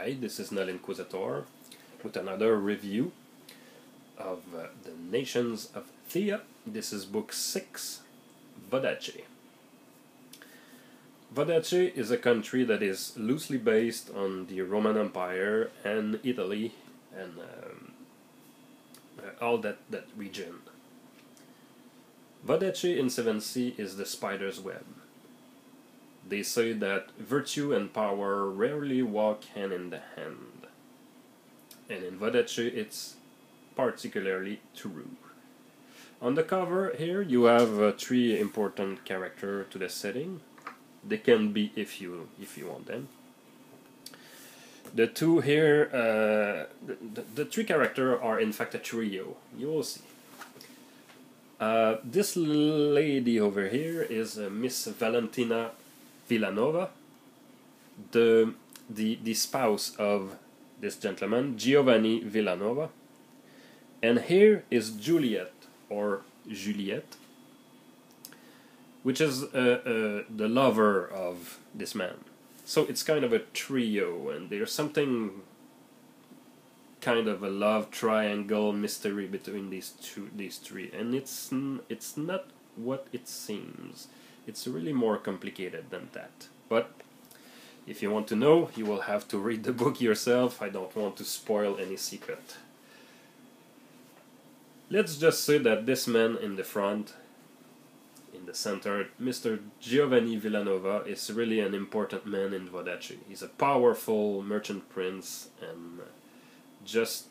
Hi, this is Null Inquisitor with another review of The Nations of Théah. This is book 6, Vodacce. Vodacce is a country that is loosely based on the Roman Empire and Italy and all that region. Vodacce in 7C is the spider's web. They say that virtue and power rarely walk hand in hand. And in Vodacce it's particularly true. On the cover here you have three important characters to the setting. They can be if you want them. The two here, the three characters are in fact a trio. You will see. This lady over here is Miss Valentina Villanova, the spouse of this gentleman, Giovanni Villanova. And here is Juliet, or Juliette, which is the lover of this man. So it's kind of a trio, and there's something kind of a love triangle mystery between these three, and it's not what it seems. It's really more complicated than that. But if you want to know, you will have to read the book yourself. I don't want to spoil any secret. Let's just say that this man in the front, in the center, Mr. Giovanni Villanova, is really an important man in Vodacce. He's a powerful merchant prince, and just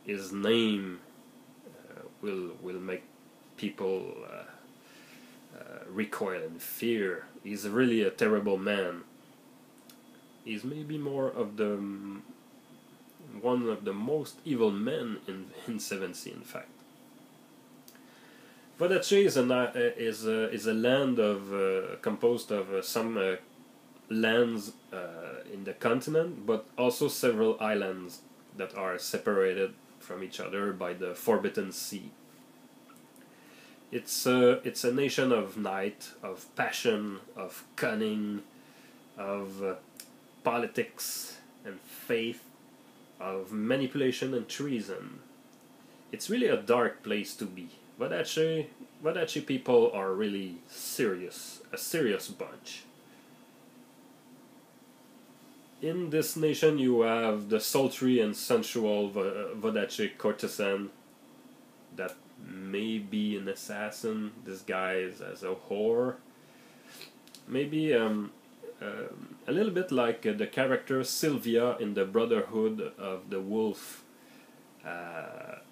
his name will make people recoil in fear. He's really a terrible man. He's maybe more of the one of the most evil men in 7C, in fact. Vodacce is a land of composed of some lands in the continent, but also several islands that are separated from each other by the Forbidden Sea. It's a nation of night, of passion, of cunning, of politics and faith, of manipulation and treason. It's really a dark place to be. Vodacce people are really serious, a serious bunch. In this nation you have the sultry and sensual Vodacce courtesan that may be an assassin disguised as a whore. Maybe a little bit like the character Sylvia in the Brotherhood of the Wolf, that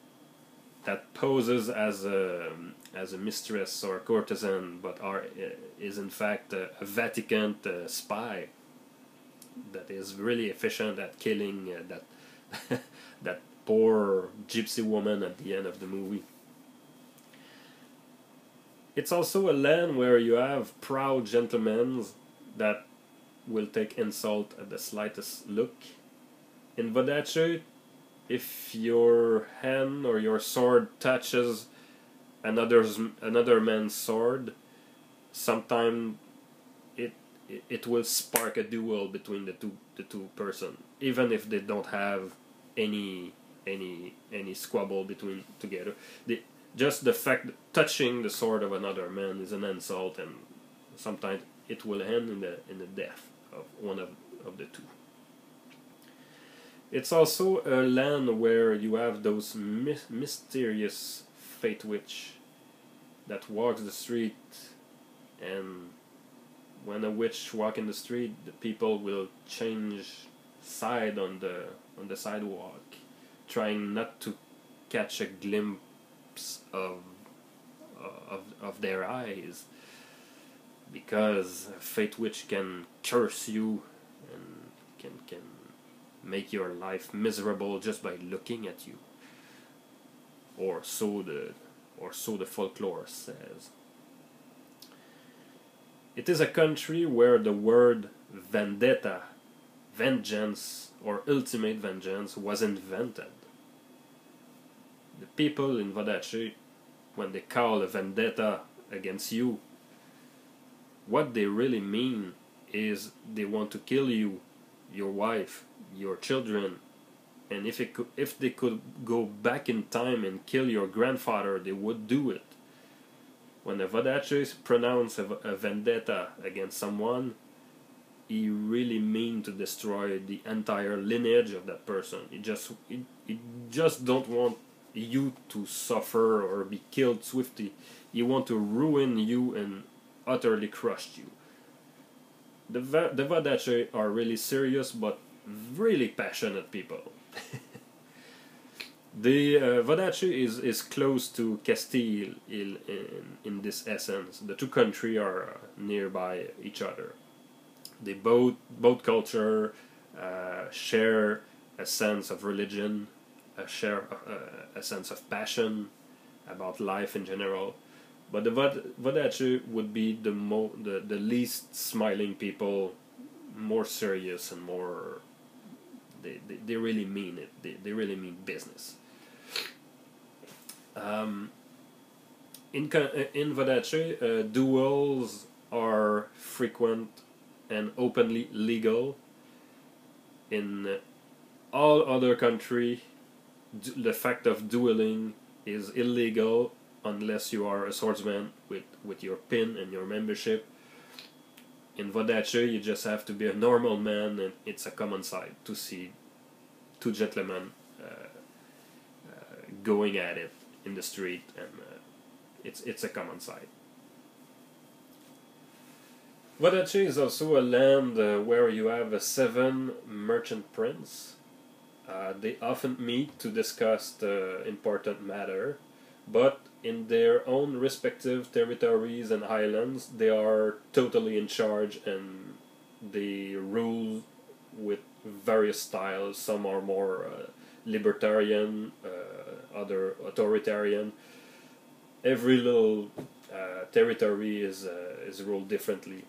poses as a mistress or a courtesan, but is in fact a Vatican spy that is really efficient at killing that poor gypsy woman at the end of the movie. It's also a land where you have proud gentlemen that will take insult at the slightest look. In Vodacce, if your hand or your sword touches another man's sword, sometimes it will spark a duel between the two person, even if they don't have any squabble together. Just the fact that touching the sword of another man is an insult, and sometimes it will end in the death of one of the two. It's also a land where you have those mysterious fate witch that walks the street, and when a witch walks in the street, the people will change side on the sidewalk, trying not to catch a glimpse of their eyes, because a fate witch can curse you and can make your life miserable just by looking at you, or so the folklore says. It is a country where the word vendetta, vengeance, or ultimate vengeance was invented. The people in Vodacce, when they call a vendetta against you, what they really mean is they want to kill you your wife, your children, and if they could go back in time and kill your grandfather, they would do it. When the Vodacce pronounce a vendetta against someone, he really mean to destroy the entire lineage of that person. He just don't want you to suffer or be killed swiftly. He want to ruin you and utterly crush you. The Vodacce are really serious but really passionate people. The Vodacce is close to Castile in this essence. The two countries are nearby each other. They both culture share a sense of religion, share a sense of passion about life in general. But the Vodacce would be the least smiling people, more serious and more. They really mean it. They really mean business. In Vodacce, duels are frequent and openly legal. In all other countries, the fact of dueling is illegal unless you are a swordsman with your pin and your membership. In Vodacce, you just have to be a normal man, and it's a common sight to see two gentlemen going at it in the street, and it's a common sight. Vodacce is also a land where you have 7 merchant princes. They often meet to discuss the important matter, but in their own respective territories and islands, they are totally in charge and they rule with various styles. Some are more libertarian, other authoritarian. Every little territory is ruled differently.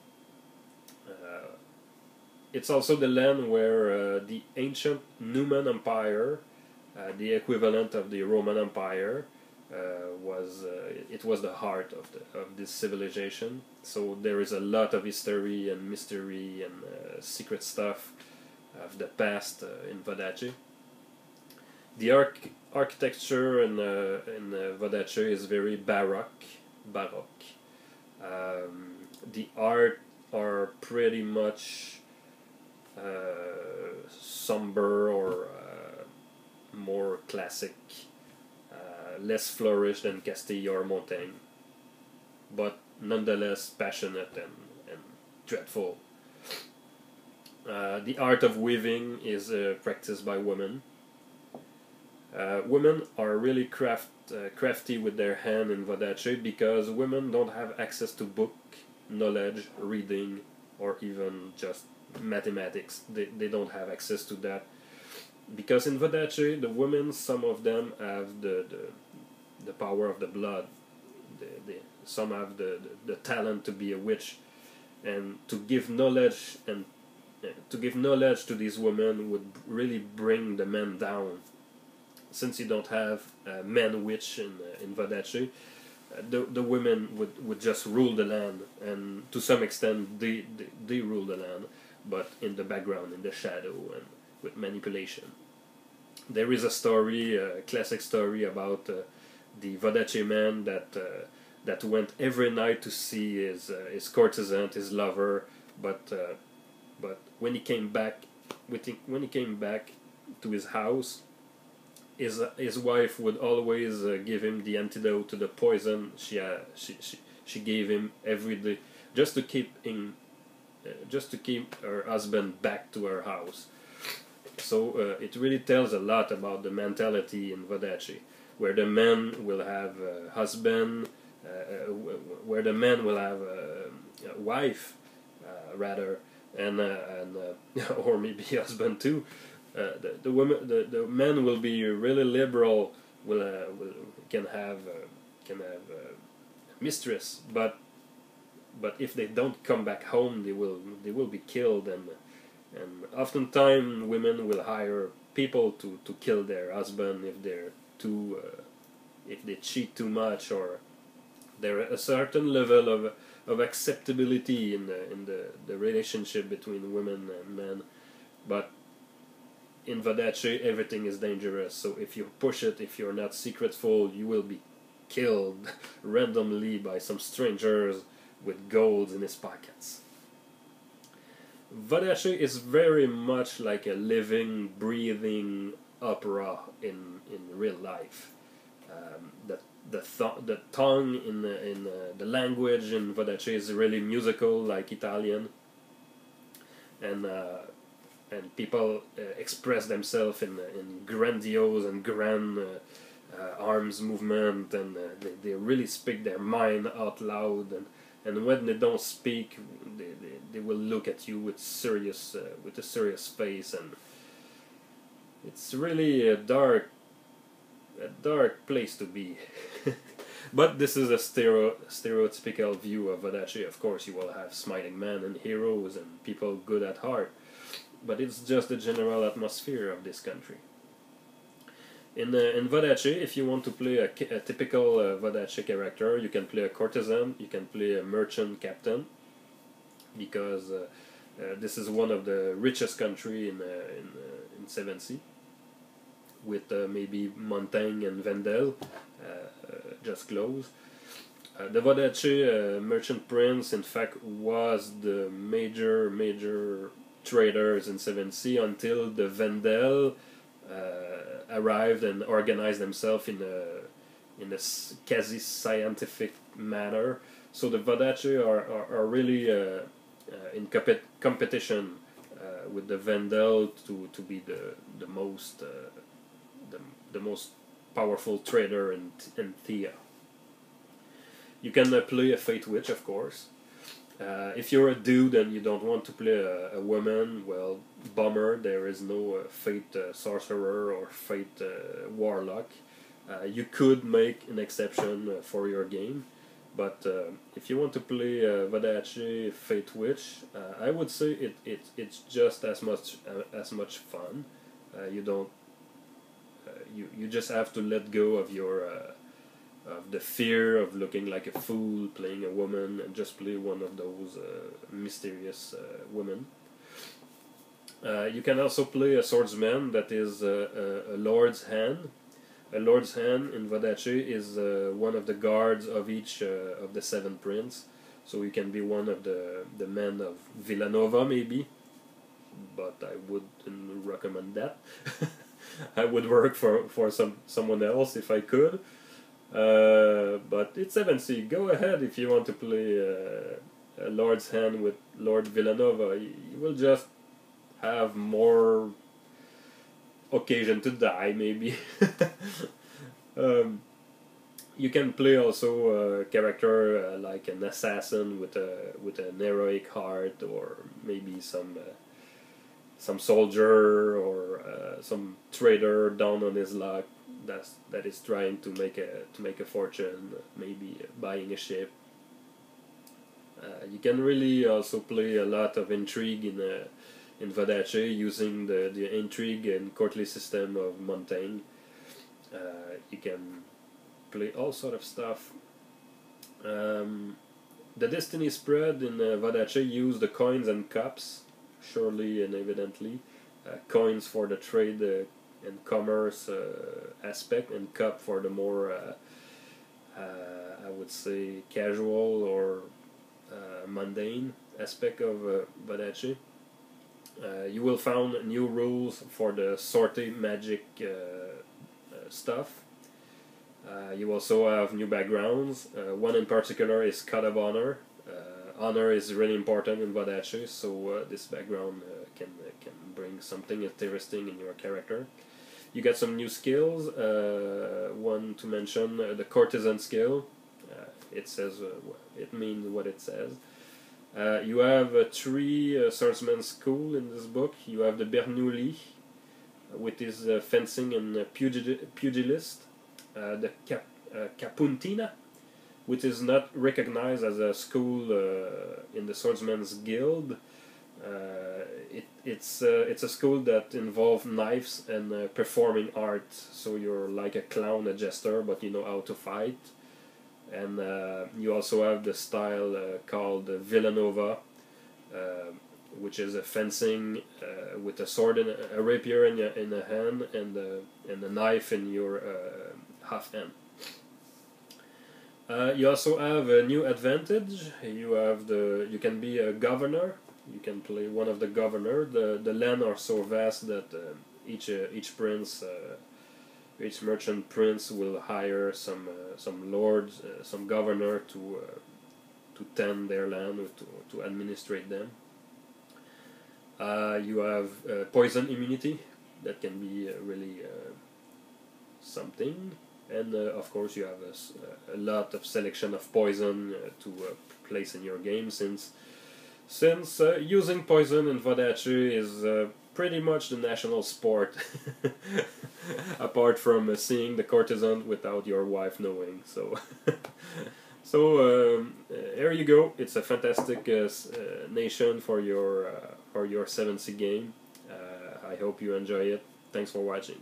It's also the land where the ancient Numan Empire, the equivalent of the Roman Empire, it was the heart of this civilization. So there is a lot of history and mystery and secret stuff of the past in Vodacce. The architecture in Vodacce is very baroque. The art are pretty much somber or more classic, less flourished than Castile or Montaigne, but nonetheless passionate and dreadful. The art of weaving is practiced by women. Women are really crafty with their hand in Vodacce because women don't have access to book knowledge, reading, or even just mathematics. They don't have access to that because in Vodacce the women, some of them have the power of the blood. Some have the talent to be a witch, and to give knowledge to these women would really bring the men down. Since you don't have a man witch in Vodacce, the women would just rule the land, and to some extent they rule the land, but in the background, in the shadow, and with manipulation. There is a story, a classic story about the Vodacce man that went every night to see his courtesan, his lover, but when he came back to his house, his wife would always give him the antidote to the poison she gave him every day, just to keep her husband back to her house. So it really tells a lot about the mentality in Vodacce, where the man will have a husband, where the man will have a wife, rather, and or maybe husband too. The men will be really liberal, can have a mistress, but if they don't come back home, they will be killed, and oftentimes women will hire people to kill their husband if they cheat too much, or there is a certain level of acceptability in the relationship between women and men but in Vodacce everything is dangerous, so if you push it, if you're not secretful, you will be killed randomly by some strangers with gold in his pockets. Vodacce is very much like a living, breathing opera in real life. The tongue in the language in Vodacce is really musical, like Italian, and people express themselves in grandiose and grand arms movement, and they really speak their mind out loud, and when they don't speak, they will look at you with a serious face, and it's really a dark place to be. But this is a stereotypical view of Vodacce. Of course, you will have smiling men and heroes and people good at heart, but it's just the general atmosphere of this country. In Vodacce, if you want to play a typical Vodacce character, you can play a courtesan, you can play a merchant captain, because this is one of the richest country in 7C, with maybe Montaigne and Vendel just close. The Vodacce merchant prince, in fact, was the major traders in 7C until the Vendel arrived and organized themselves in a quasi-scientific manner. So the Vodacce are really in competition with the Vendel to be the most powerful trader in Théah. You can play a Fate Witch, of course. If you're a dude and you don't want to play a woman, well, bummer, there is no Fate Sorcerer or Fate Warlock. You could make an exception for your game, but if you want to play Vodacce Fate Witch, I would say it's just as much fun. You just have to let go of your of the fear of looking like a fool playing a woman, and just play one of those mysterious women. You can also play a swordsman that is a lord's hand. A lord's hand in Vodacce is one of the guards of each of the 7 princes. So you can be one of the men of Villanova, maybe, but I wouldn't recommend that. I would work for someone else if I could. But it's 7C. Go ahead if you want to play a Lord's Hand with Lord Villanova. You will just have more occasion to die, maybe. You can play also a character like an assassin with an heroic heart, or maybe some soldier, or some trader down on his luck that is trying to make a fortune, maybe buying a ship. You can really also play a lot of intrigue in Vodacce, using the intrigue and courtly system of Montaigne. You can play all sort of stuff. The Destiny spread in Vodacce use the coins and cups, surely and evidently. Coins for the trade and commerce aspect, and cup for the more I would say casual or mundane aspect of Vodacce. You will find new rules for the sortie magic stuff. You also have new backgrounds. One in particular is Code of Honor. Honor is really important in Vodacce, so this background can bring something interesting in your character. You get some new skills. One to mention, the courtesan skill. It says it means what it says. You have 3 swordsman school in this book. You have the Bernoulli, which is fencing and pugilist. The Capuntina, which is not recognized as a school in the Swordsman's Guild. It's a school that involves knives and performing art. So you're like a clown, a jester, but you know how to fight. And you also have the style called Villanova, which is a fencing with a sword and a rapier in a hand and a knife in your half hand. You also have a new advantage. You can be a governor. You can play one of the governor. The land are so vast that each prince, each merchant prince will hire some lords, some governor to tend their land or to administrate them. You have poison immunity that can be really something, and of course you have a lot of selection of poison to place in your game, since using poison in Vodacce is pretty much the national sport, apart from seeing the courtesan without your wife knowing. So, here you go. It's a fantastic nation for your 7C game. I hope you enjoy it. Thanks for watching.